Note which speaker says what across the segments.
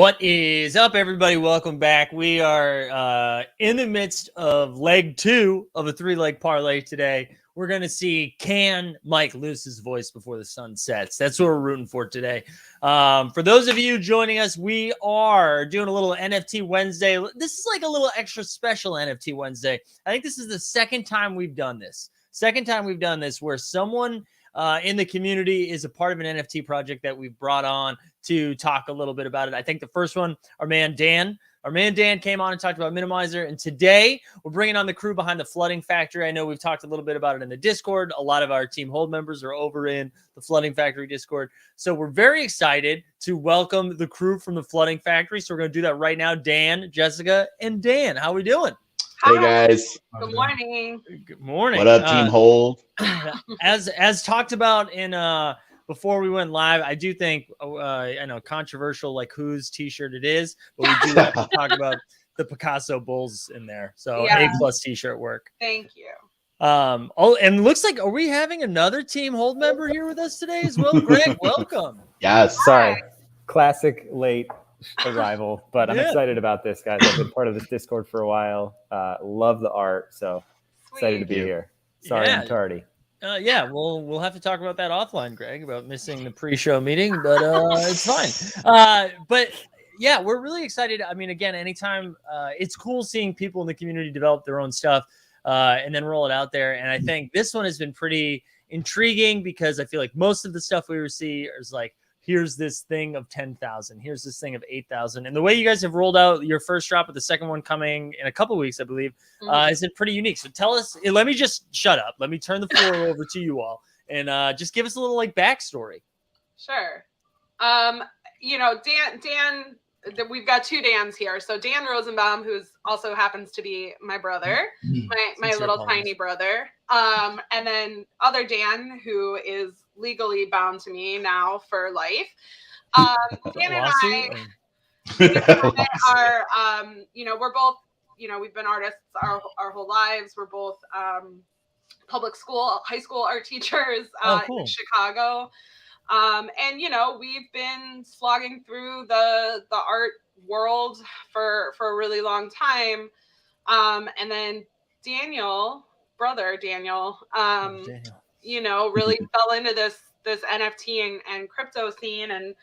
Speaker 1: What is up, everybody? Welcome back. We are in the midst of leg 2 of a 3-leg parlay today. We're going to see, can Mike lose his voice before the sun sets? That's what we're rooting for today. For those of you joining us, we are doing a little NFT Wednesday. This is like a little extra special NFT Wednesday. I think this is the second time we've done this. Where someone in the community is a part of an NFT project that we've brought on to talk a little bit about it. I think the first one, our man Dan came on and talked about Minimizer. And today we're bringing on the crew behind the Flooding Factory. I know we've talked a little bit about it in the Discord. A lot of our Team Hold members are over in the Flooding Factory Discord. So we're very excited to welcome the crew from the Flooding Factory. So we're going to do that right now. Dan, Jessica, and Dan, how we doing?
Speaker 2: Hey guys.
Speaker 3: Good morning.
Speaker 1: Good morning.
Speaker 2: What up, Team Hold?
Speaker 1: As talked about in before we went live, I do think I know controversial like whose t-shirt it is, but we do have to talk about the Picasso Bulls in there. So
Speaker 3: Yeah.
Speaker 1: A+ t-shirt work.
Speaker 3: Thank you.
Speaker 1: And it looks like, are we having another Team Hold member here with us today as well? Greg, welcome.
Speaker 2: Yes.
Speaker 4: Sorry, classic late arrival, but I'm
Speaker 1: Yeah.
Speaker 4: excited about this, guys. I've been part of this Discord for a while. Love the art, so excited to be here. Sorry,
Speaker 1: Yeah.
Speaker 4: I'm tardy.
Speaker 1: Yeah, we'll have to talk about that offline, Greg, about missing the pre-show meeting, but it's fine. But yeah, we're really excited. I mean, again, anytime it's cool seeing people in the community develop their own stuff and then roll it out there. And I think this one has been pretty intriguing because I feel like most of the stuff we see is like, here's this thing of 10,000. Here's this thing of 8,000. And the way you guys have rolled out your first drop with the second one coming in a couple of weeks, I believe, is it pretty unique. So tell us, let me just shut up. Let me turn the floor over to you all and just give us a little like backstory.
Speaker 3: Sure. You know, Dan, we've got two Dans here. So Dan Rosenbaum, who's also happens to be my brother, my little tiny brother. And then other Dan, who is legally bound to me now for life. Dan and I are, you know, we're both, you know, we've been artists our whole lives. We're both high school art teachers in Chicago. And, you know, we've been slogging through the art world for a really long time. And then brother Daniel, you know, really fell into this NFT and crypto scene and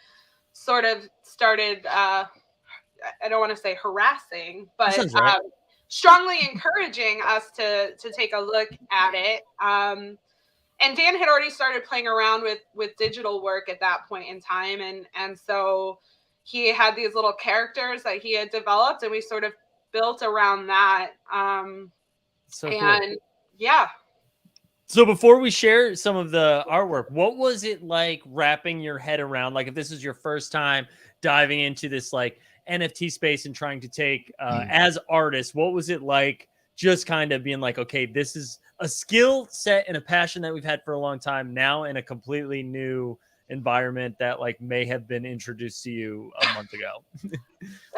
Speaker 3: sort of started, I don't want to say harassing, but strongly encouraging us to take a look at it. And Dan had already started playing around with digital work at that point in time. And so he had these little characters that he had developed and we sort of built around that. Yeah.
Speaker 1: So before we share some of the artwork, what was it like wrapping your head around? Like if this is your first time diving into this like NFT space and trying to take as artists, what was it like just kind of being like, okay, this is a skill set and a passion that we've had for a long time now in a completely new environment that like may have been introduced to you a month ago?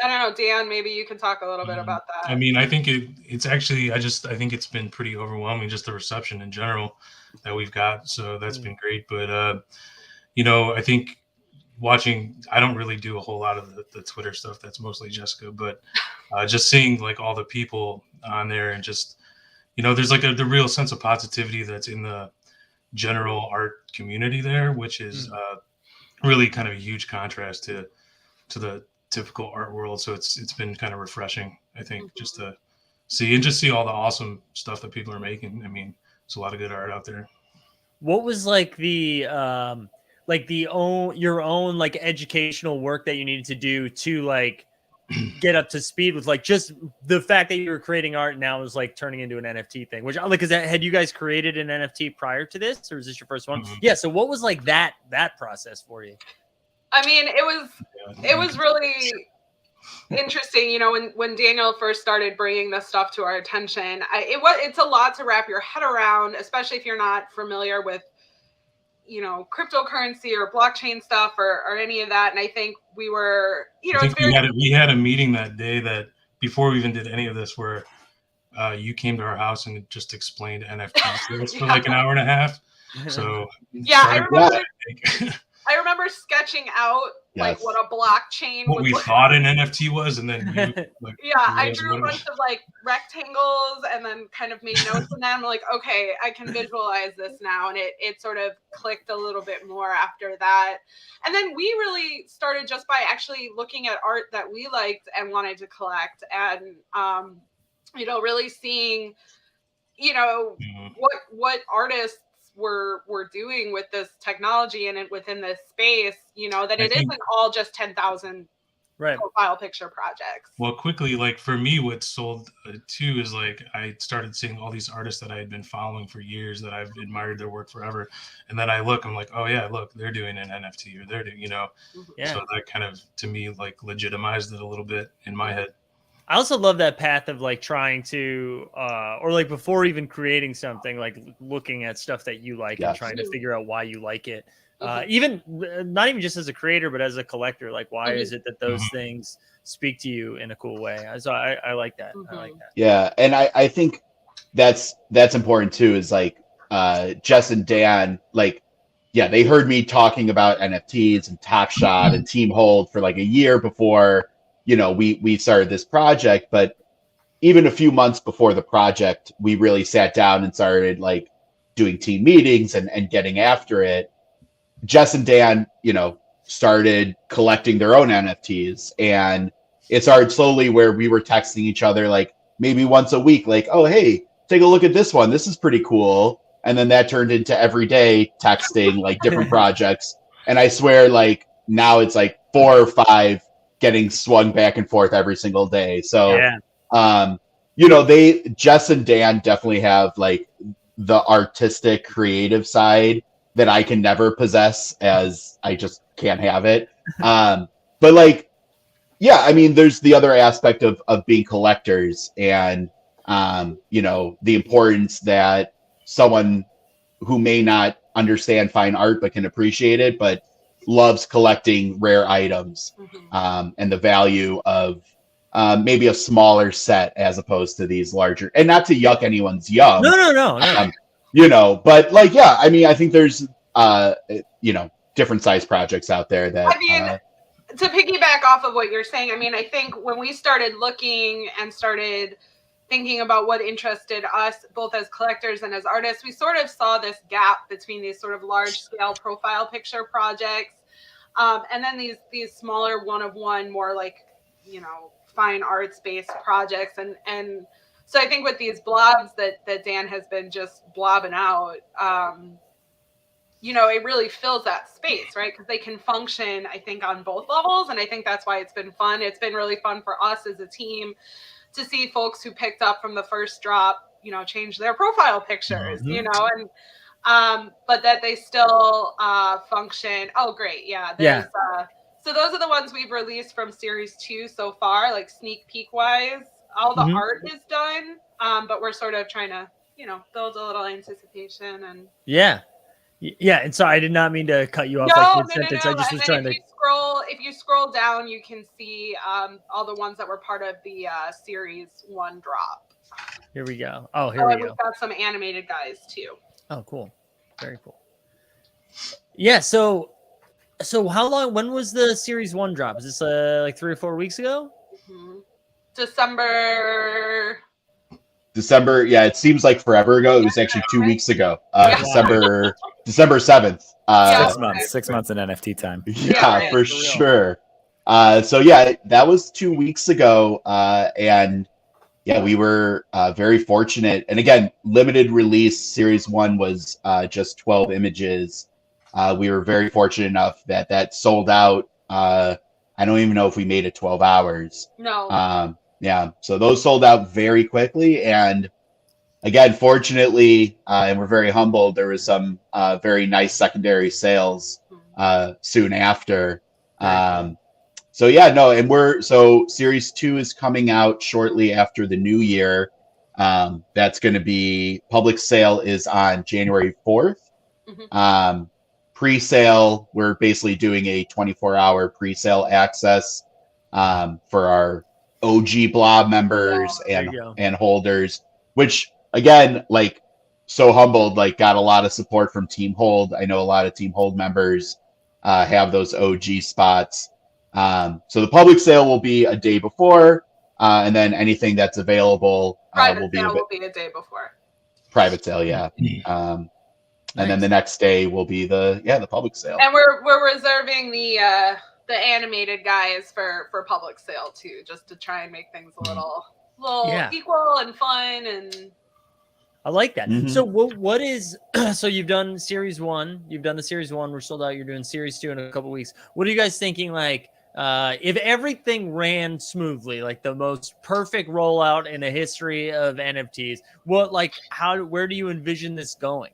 Speaker 3: I don't know, Dan, maybe you can talk a little bit about that.
Speaker 5: I mean, I think it's actually, I think it's been pretty overwhelming, just the reception in general that we've got. So that's been great. But, you know, I think I don't really do a whole lot of the Twitter stuff. That's mostly Jessica, but just seeing like all the people on there and just, you know, there's like the real sense of positivity that's in the general art community there, which is really kind of a huge contrast to the typical art world. So it's been kind of refreshing, I think, just to see all the awesome stuff that people are making. I mean, there's a lot of good art out there.
Speaker 1: What was like your own like educational work that you needed to do to like get up to speed with like just the fact that you were creating art now is like turning into an NFT thing, which like, had you guys created an NFT prior to this or is this your first one? Yeah. So what was like that process for you?
Speaker 3: I mean, it was really interesting, you know, when Daniel first started bringing this stuff to our attention. It's a lot to wrap your head around, especially if you're not familiar with, you know, cryptocurrency or blockchain stuff or any of that. And I think we were, you know,
Speaker 5: we had a meeting that day that before we even did any of this where you came to our house and just explained NFTs for like an hour and a half. So
Speaker 3: yeah, I remember sketching out like what a blockchain
Speaker 5: what
Speaker 3: would
Speaker 5: we
Speaker 3: look
Speaker 5: thought an NFT was, and then
Speaker 3: I drew a bunch of like rectangles and then kind of made notes in them. I'm like, okay, I can visualize this now, and it sort of clicked a little bit more after that. And then we really started just by actually looking at art that we liked and wanted to collect, and really seeing what artists were doing with this technology and within this space, that it isn't all just 10,000 profile picture projects.
Speaker 5: Well, quickly, like for me, what sold too is like I started seeing all these artists that I had been following for years that I've admired their work forever, and then I'm like, oh yeah, look, they're doing an NFT or they're doing, so that kind of to me like legitimized it a little bit in my head.
Speaker 1: I also love that path of like trying to, or like before even creating something, like looking at stuff that you like and trying to figure out why you like it. Even not even just as a creator, but as a collector, like why is it that those things speak to you in a cool way? So I like that. I like that.
Speaker 2: Yeah. And I think that's important too, is like Jess and Dan, like, yeah, they heard me talking about NFTs and Top Shot and Team Hold for like a year before, we started this project. But even a few months before the project, we really sat down and started like doing team meetings and getting after it. Jess and Dan, started collecting their own NFTs, and it started slowly where we were texting each other like maybe once a week, like, oh, hey, take a look at this one. This is pretty cool. And then that turned into every day texting like different projects. And I swear, like now it's like 4 or 5 getting swung back and forth every single day. So, Jess and Dan definitely have like the artistic creative side that I can never possess, as I just can't have it. But like, yeah, I mean, there's the other aspect of being collectors and, the importance that someone who may not understand fine art but can appreciate it, but loves collecting rare items, and the value of maybe a smaller set as opposed to these larger, and not to yuck anyone's yum.
Speaker 1: No.
Speaker 2: But like, yeah, I mean, I think there's, different size projects out there that,
Speaker 3: to piggyback off of what you're saying, I mean, I think when we started looking and started thinking about what interested us both as collectors and as artists, we sort of saw this gap between these sort of large scale profile picture projects, and then these smaller one-of-one, more like, fine arts based projects. And so I think with these blobs that Dan has been just blobbing out, it really fills that space, right? Because they can function, I think, on both levels. And I think that's why it's been fun. It's been really fun for us as a team to see folks who picked up from the first drop, change their profile pictures, and but that they still function. Oh, great. Yeah. So those are the ones we've released from series 2 so far, like sneak peek wise. All the art is done, but we're sort of trying to, build a little anticipation and.
Speaker 1: Yeah, and so I did not mean to cut you off mid-sentence. I just was trying to.
Speaker 3: If you scroll down, you can see all the ones that were part of the series 1 drop.
Speaker 1: Here we go. Oh, here we go.
Speaker 3: We've got some animated guys too.
Speaker 1: Oh, cool. Very cool. Yeah. So how long? When was the series 1 drop? Is this like 3 or 4 weeks ago?
Speaker 2: December, yeah, it seems like forever ago. It was actually 2 weeks ago. December 7th.
Speaker 4: 6 months in NFT time.
Speaker 2: Yeah, for sure. So yeah, that was 2 weeks ago. And yeah, we were very fortunate. And again, limited release. Series 1 was just 12 images. We were very fortunate enough that sold out. I don't even know if we made it 12 hours.
Speaker 3: No.
Speaker 2: Yeah, so those sold out very quickly. And again, fortunately, and we're very humbled, there was some very nice secondary sales soon after. So yeah, no, and so series 2 is coming out shortly after the new year. That's going to be, public sale is on January 4th. Pre-sale, we're basically doing a 24-hour pre-sale access for our OG Blob members and holders, which again, like, so humbled, like, got a lot of support from Team Hold. I know a lot of Team Hold members have those OG spots. So the public sale will be a day before, and then anything that's available
Speaker 3: will be a day before.
Speaker 2: Private sale, yeah. And then the next day will be the public sale.
Speaker 3: And we're reserving the animated guys for public sale too, just to try and make things a little equal and fun. And
Speaker 1: I like that. Mm-hmm. So what is so you've done series 1, you've done the series 1, we're sold out, you're doing series 2 in a couple weeks. What are you guys thinking, like if everything ran smoothly, like the most perfect rollout in the history of NFTs, where do you envision this going?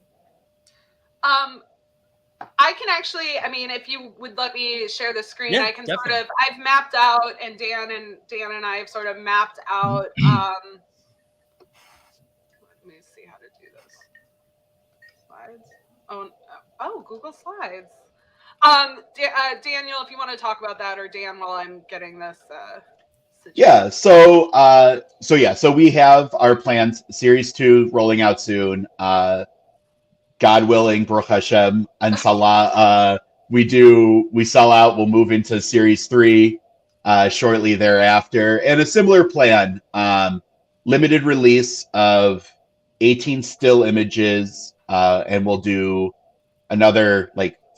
Speaker 3: I can actually, if you would let me share the screen, I can definitely. I've mapped out, and Dan and I have sort of mapped out, let me see how to do this. Slides. Oh, Google Slides. Daniel, if you want to talk about that, or Dan, while I'm getting this.
Speaker 2: Yeah. So we have our plans. Series 2 rolling out soon. God willing, Baruch Hashem, and Salah, we sell out. We'll move into Series 3 shortly thereafter, and a similar plan. Limited release of 18 still images, and we'll do another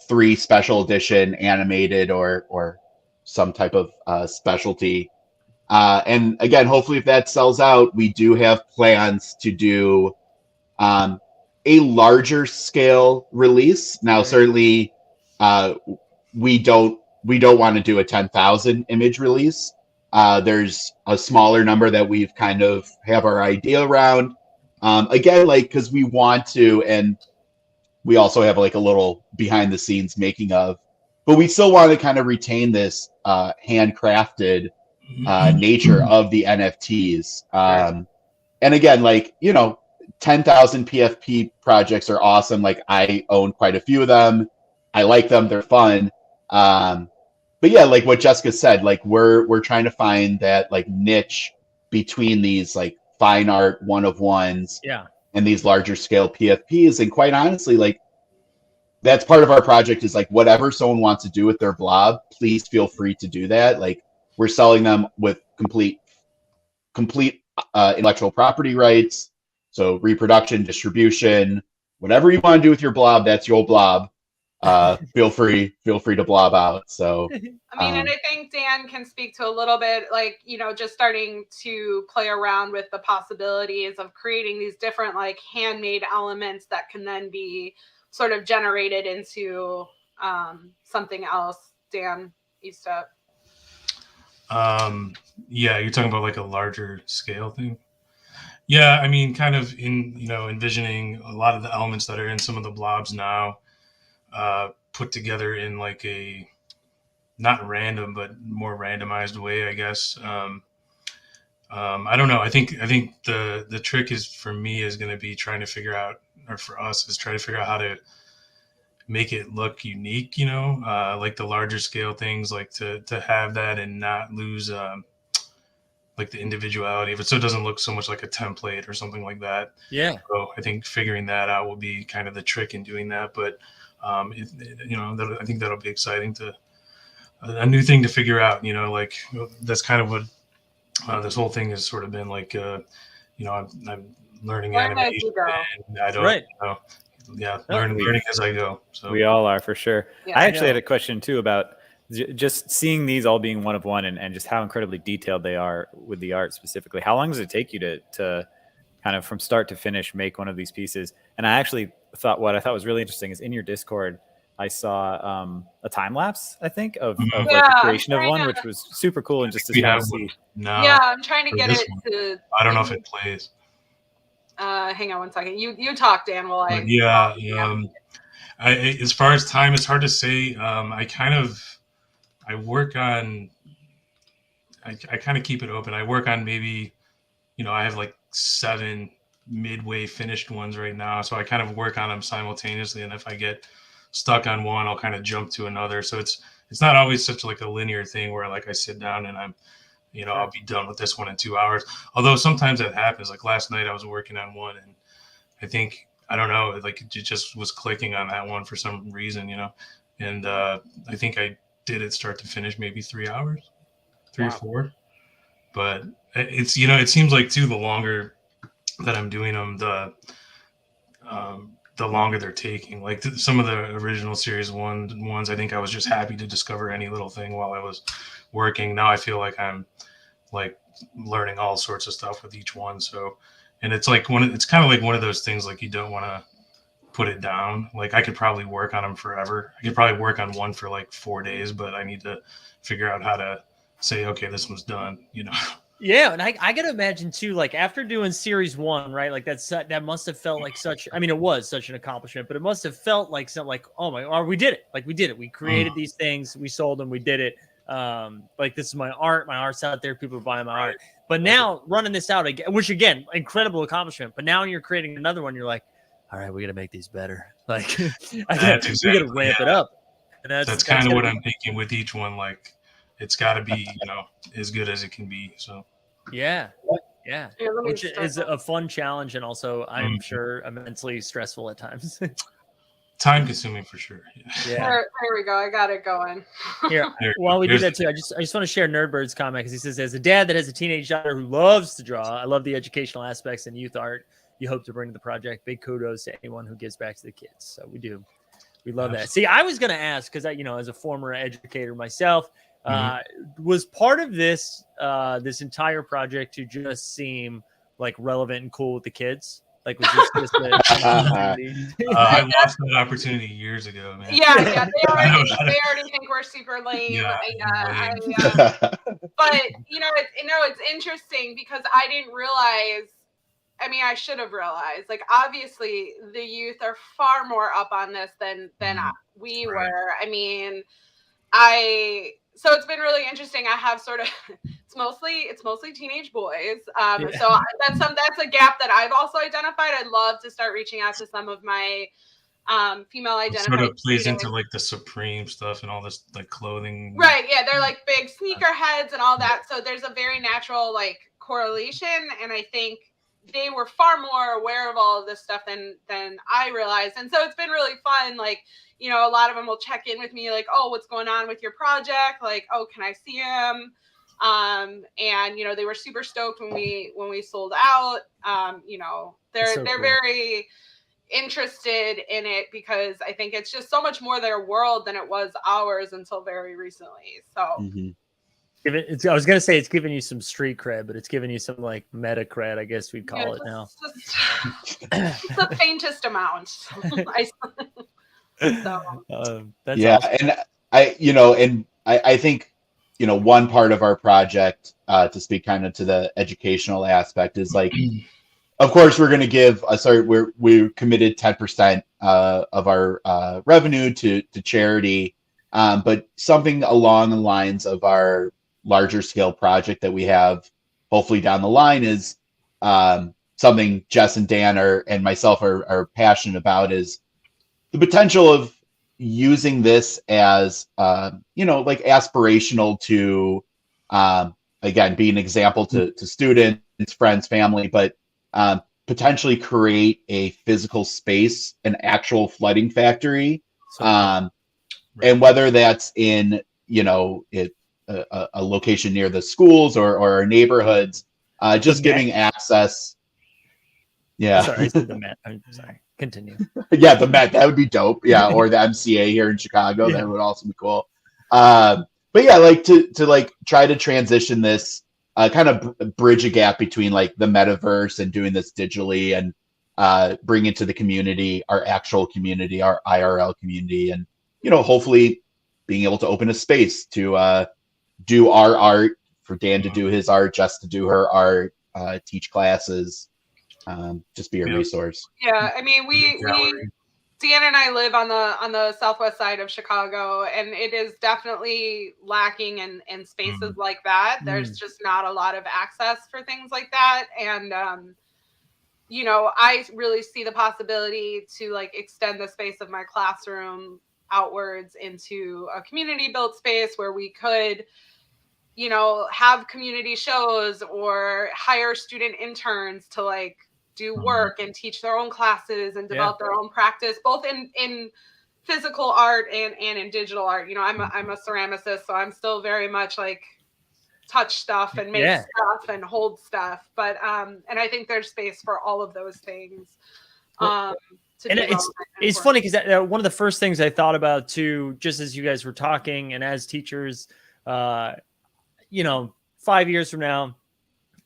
Speaker 2: 3 special edition animated or some type of specialty. And again, hopefully, if that sells out, we do have plans to do a larger scale release. Now, certainly, we don't want to do a 10,000 image release. There's a smaller number that we've kind of have our idea around. Again, because we want to, and we also have a little behind the scenes making of, but we still want to kind of retain this handcrafted nature of the NFTs. And again, 10,000 PFP projects are awesome. I own quite a few of them. I like them. They're fun. But yeah, what Jessica said, we're trying to find that niche between these fine art one-of-ones and these larger scale PFPs. And quite honestly, that's part of our project is whatever someone wants to do with their blob, please feel free to do that. We're selling them with complete intellectual property rights. So reproduction, distribution, whatever you want to do with your blob, that's your blob. Feel free to blob out. So
Speaker 3: and I think Dan can speak to a little bit, just starting to play around with the possibilities of creating these different handmade elements that can then be sort of generated into something else. Dan, you step.
Speaker 5: Yeah, you're talking about a larger scale thing. Yeah, kind of envisioning a lot of the elements that are in some of the blobs now, put together in a not random but more randomized way, I guess. I don't know. I think the trick is for me is going to be trying to figure out, or for us is trying to figure out how to make it look unique. The larger scale things, to have that and not lose. The individuality of it, so it doesn't look so much like a template or something like that.
Speaker 1: Yeah.
Speaker 5: So I think figuring that out will be kind of the trick in doing that. But I think that'll be exciting a new thing to figure out. That's kind of what this whole thing has sort of been I'm learning animation, and I don't learning as I go. So
Speaker 4: we all are, for sure. Yeah, I actually had a question too about just seeing these all being one of one, and just how incredibly detailed they are with the art specifically. How long does it take you to kind of from start to finish make one of these pieces? And I actually thought what I thought was really interesting is in your Discord, I saw a time lapse, I think, of the creation of one, which was super cool. And just to see.
Speaker 5: No,
Speaker 3: yeah, I'm trying to get it to.
Speaker 5: I don't know if it plays.
Speaker 3: Hang on one second. You talk, Dan. While I.
Speaker 5: Yeah. As far as time, it's hard to say. I work on. I kind of keep it open. I work on maybe, I have 7 midway finished ones right now. So I kind of work on them simultaneously. And if I get stuck on one, I'll kind of jump to another. So it's not always such a linear thing where I sit down and I'm, I'll be done with this one in 2 hours. Although sometimes that happens. Last night I was working on one, and I think, I don't know, it just was clicking on that one for some reason, and I think I did it start to finish maybe 3 hours, three or 4. But it's it seems like too the longer that I'm doing them, the longer they're taking. Like some of the original series ones, I think I was just happy to discover any little thing while I was working. Now I feel like I'm like learning all sorts of stuff with each one. So, and it's like it's kind of like one of those things like you don't want to put it down. Like I could probably work on them forever. I could probably work on one for like 4 days, but I need to figure out how to say, okay, this one's done,
Speaker 1: Yeah, and I gotta imagine too, like after doing series 1, right? Like that must have felt like such. I mean, it was such an accomplishment, but it must have felt like something like, oh my, or we did it! Like we did it. We created these things, we sold them, we did it. Like this is my art. My art's out there. People are buying my art. But now running this out again, which again, incredible accomplishment. But now you're creating another one. You're like, all right, we got to make these better. Like we got to ramp it up. And
Speaker 5: that's kind of what I'm thinking with each one. Like it's got to be, as good as it can be. So.
Speaker 1: Yeah. Which is a fun challenge, and also I'm sure immensely stressful at times.
Speaker 5: Time consuming for sure.
Speaker 3: Yeah. There we go. I got it going.
Speaker 1: Here, while we do that too, I just want to share Nerdbird's comment because he says, as a dad that has a teenage daughter who loves to draw, I love the educational aspects and youth art you hope to bring to the project. Big kudos to anyone who gives back to the kids. So we do. We love that. See, I was going to ask because as a former educator myself, was part of this this entire project to just seem like relevant and cool with the kids? Like, was this just
Speaker 5: I lost that opportunity years ago, man.
Speaker 3: Yeah, they already think we're super lame. But it's interesting because I didn't realize. I mean, I should have realized. Like, obviously, the youth are far more up on this than we were. I mean, so it's been really interesting. I have sort of it's mostly teenage boys. So that's a gap that I've also identified. I'd love to start reaching out to some of my female identified.
Speaker 5: Sort of plays into like the Supreme stuff and all this like clothing.
Speaker 3: Right. Yeah, they're like big sneaker heads and all that. So there's a very natural like correlation, and I think they were far more aware of all of this stuff than I realized. And so it's been really fun. Like, a lot of them will check in with me like, oh, what's going on with your project? Like, oh, can I see him? And, they were super stoked when we sold out. They're cool. Very interested in it because I think it's just so much more their world than it was ours until very recently. So
Speaker 1: I was gonna say it's giving you some street cred, but it's giving you some like meta cred, I guess we'd call it now.
Speaker 3: It's the faintest amount.
Speaker 1: That's
Speaker 2: awesome.
Speaker 1: And
Speaker 2: I think one part of our project to speak kind of to the educational aspect is like, of course we're going to give we're committed 10% of our revenue to charity, but something along the lines of our larger scale project that we have hopefully down the line is something Jess and Dan and myself are passionate about is the potential of using this as like aspirational to again be an example to students, friends, family, but potentially create a physical space, an actual flooding factory, and whether that's in a location near the schools or our neighborhoods, just giving access. Yeah.
Speaker 1: Sorry, the Met. I'm sorry. Continue.
Speaker 2: Yeah, the Met, that would be dope. Yeah, or the MCA here in Chicago, that would also be cool. But yeah, like to like try to transition this, kind of bridge a gap between like the metaverse and doing this digitally, and bring it to the community, our actual community, our IRL community, and hopefully being able to open a space to do our art, for Dan to do his art, Jess to do her art, teach classes, just be a resource.
Speaker 3: Yeah, I mean, Dan and I live on the southwest side of Chicago, and it is definitely lacking in spaces like that. There's just not a lot of access for things like that, and I really see the possibility to like extend the space of my classroom outwards into a community built space where we could have community shows or hire student interns to like do work and teach their own classes and develop their own practice, both in physical art and in digital art. You know, I'm a ceramicist, so I'm still very much like touch stuff and make stuff and hold stuff. But and I think there's space for all of those things.
Speaker 1: And it's funny because one of the first things I thought about too, just as you guys were talking and as teachers, 5 years from now,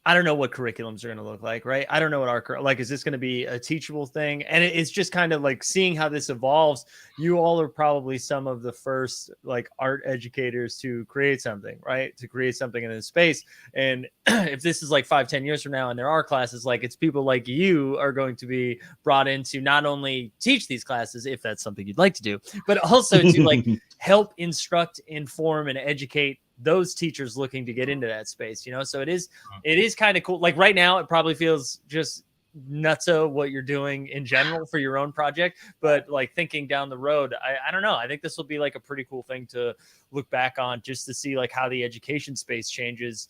Speaker 1: I don't know what curriculums are going to look like, right? I don't know what is this going to be a teachable thing? And it's just kind of like seeing how this evolves. You all are probably some of the first like art educators to create something, right? To create something in this space. And if this is like 5-10 years from now and there are classes, like it's people like you are going to be brought in to not only teach these classes, if that's something you'd like to do, but also to like help instruct, inform, and educate those teachers looking to get into that space, so it is kind of cool. Like right now, it probably feels just nutso what you're doing in general for your own project, but like thinking down the road, I don't know. I think this will be like a pretty cool thing to look back on, just to see like how the education space changes.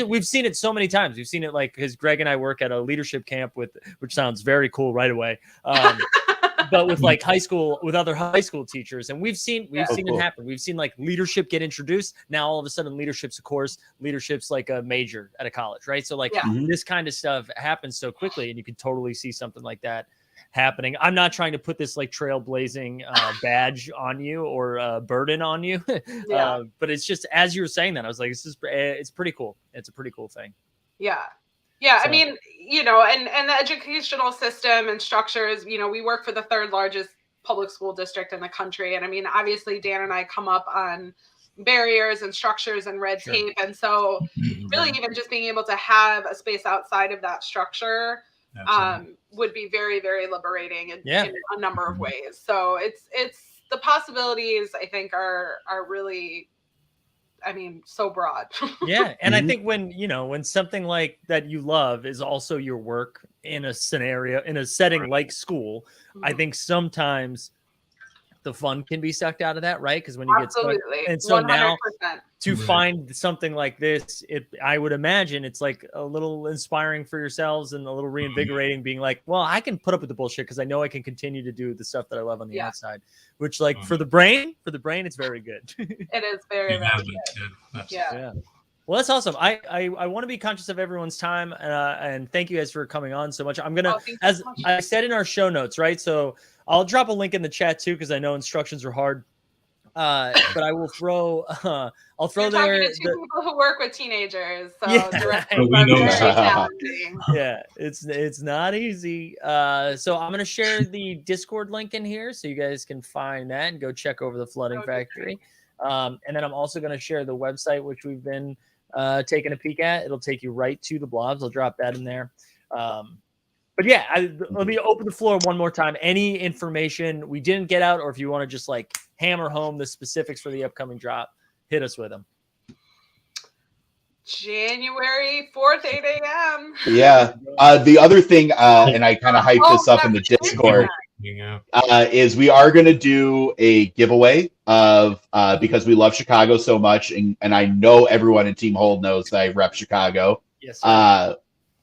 Speaker 1: We've seen it so many times. We've seen it like because Greg and I work at a leadership camp which sounds very cool right away. But with like other high school teachers, and we've seen it happen. We've seen like leadership get introduced. Now all of a sudden leadership's a course, leadership's like a major at a college, right? So like this kind of stuff happens so quickly, and you can totally see something like that happening. I'm not trying to put this like trailblazing badge on you or burden on you, but it's just as you were saying that, I was like, it's pretty cool. It's a pretty cool thing.
Speaker 3: Yeah. Yeah, so. I mean, and the educational system and structures, we work for the third largest public school district in the country. And I mean, obviously, Dan and I come up on barriers and structures and red tape. And so really even just being able to have a space outside of that structure would be very, very liberating in a number of ways. So it's the possibilities, I think, are really so broad.
Speaker 1: Yeah. And I think when something like that you love is also your work in a setting like school, I think sometimes the fun can be sucked out of that, right? Because when you get stuck, and so 100%. Now to find something like this, I would imagine it's like a little inspiring for yourselves and a little reinvigorating, being like, well, I can put up with the bullshit because I know I can continue to do the stuff that I love on the outside, which like for the brain, it's very good.
Speaker 3: It is very, very good.
Speaker 1: Yeah. Well, that's awesome. I want to be conscious of everyone's time, and thank you guys for coming on so much. I'm gonna, as I said in our show notes, right? So I'll drop a link in the chat too, because I know instructions are hard. But I will throw. I'll throw there.
Speaker 3: To two people who work with teenagers, so
Speaker 1: yeah, it's not easy. So I'm gonna share the Discord link in here, so you guys can find that and go check over the Flooding Factory. And then I'm also gonna share the website, which we've been taking a peek at. It'll take you right to the blogs. I'll drop that in there. But yeah, let me open the floor one more time. Any information we didn't get out, or if you want to just like hammer home the specifics for the upcoming drop, hit us with them.
Speaker 3: January 4th, 8 a.m.
Speaker 2: Yeah. The other thing, and I kind of hyped this up in the Discord, is we are going to do a giveaway of, because we love Chicago so much, and I know everyone in Team Hold knows that I rep Chicago.
Speaker 1: Yes, sir.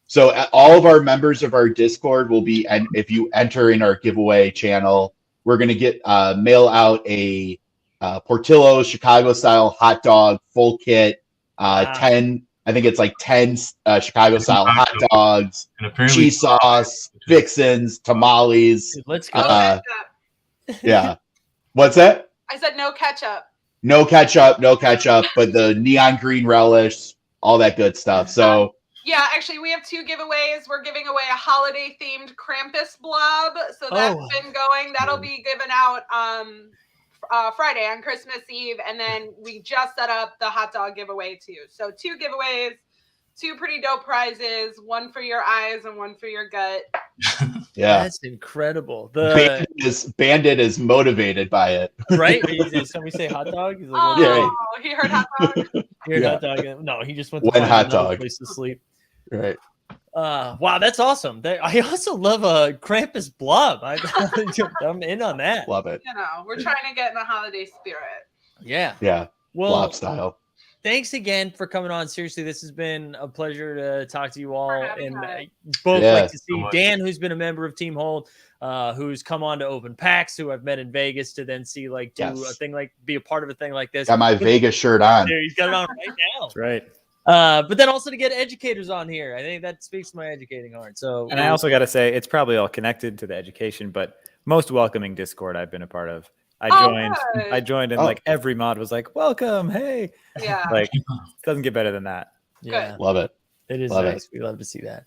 Speaker 2: So all of our members of our Discord will be, and if you enter in our giveaway channel, we're going to get mail out a Portillo's Chicago style hot dog full kit, 10, I think it's like 10 Chicago style hot dogs, cheese sauce, fixins, tamales.
Speaker 1: Dude, let's go.
Speaker 2: Yeah. What's that?
Speaker 3: I said no ketchup.
Speaker 2: No ketchup, but the neon green relish, all that good stuff. So
Speaker 3: yeah, actually, we have two giveaways. We're giving away a holiday-themed Krampus blob. So that's been going. That'll be given out Friday on Christmas Eve. And then we just set up the hot dog giveaway, too. So 2 giveaways, 2 pretty dope prizes, one for your eyes and one for your gut.
Speaker 2: Yeah.
Speaker 1: That's incredible.
Speaker 2: Bandit is motivated by it.
Speaker 1: Right? Did somebody say hot dog? He's
Speaker 3: like, he heard hot dog.
Speaker 1: He heard hot dog. No, he just went
Speaker 2: to hot dog.
Speaker 1: Place to sleep.
Speaker 2: Right.
Speaker 1: Wow, that's awesome. I also love a Krampus blob. I'm in on that.
Speaker 2: Love it.
Speaker 3: We're trying to get in the holiday spirit.
Speaker 1: Yeah.
Speaker 2: Yeah.
Speaker 1: Well,
Speaker 2: blob style.
Speaker 1: thanks again for coming on. Seriously, this has been a pleasure to talk to you all. And both like to see Dan, who's been a member of Team Hold, who's come on to open packs, who I've met in Vegas, to then see like do a thing like be a part of a thing like this.
Speaker 2: Got my Vegas shirt on.
Speaker 1: There, he's got it on right now.
Speaker 4: That's right.
Speaker 1: But then also to get educators on here. I think that speaks to my educating heart. So,
Speaker 4: and I also got to say, it's probably all connected to the education, but most welcoming Discord I've been a part of. I joined and like every mod was like, welcome. Hey, like it doesn't get better than that.
Speaker 1: Yeah.
Speaker 2: Love it.
Speaker 1: It is nice. We love to see that.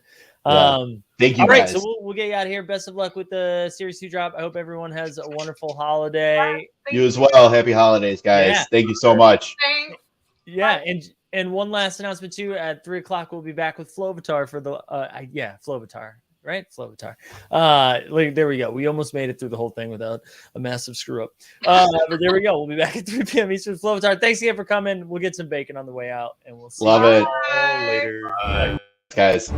Speaker 2: Thank you.
Speaker 1: All right.
Speaker 2: Guys.
Speaker 1: So we'll get you out of here. Best of luck with the Series 2 drop. I hope everyone has a wonderful holiday.
Speaker 2: You as well. Happy holidays, guys.
Speaker 1: Yeah.
Speaker 2: Thank you so much.
Speaker 3: Thanks.
Speaker 1: Yeah. And one last announcement too, at 3:00 we'll be back with Flovatar for the Flovatar, right? Flovatar. There we go. We almost made it through the whole thing without a massive screw up. But there we go. We'll be back at 3 p.m. Eastern with Flovatar. Thanks again for coming. We'll get some bacon on the way out, and we'll see
Speaker 2: you
Speaker 1: later.
Speaker 2: Bye. Guys.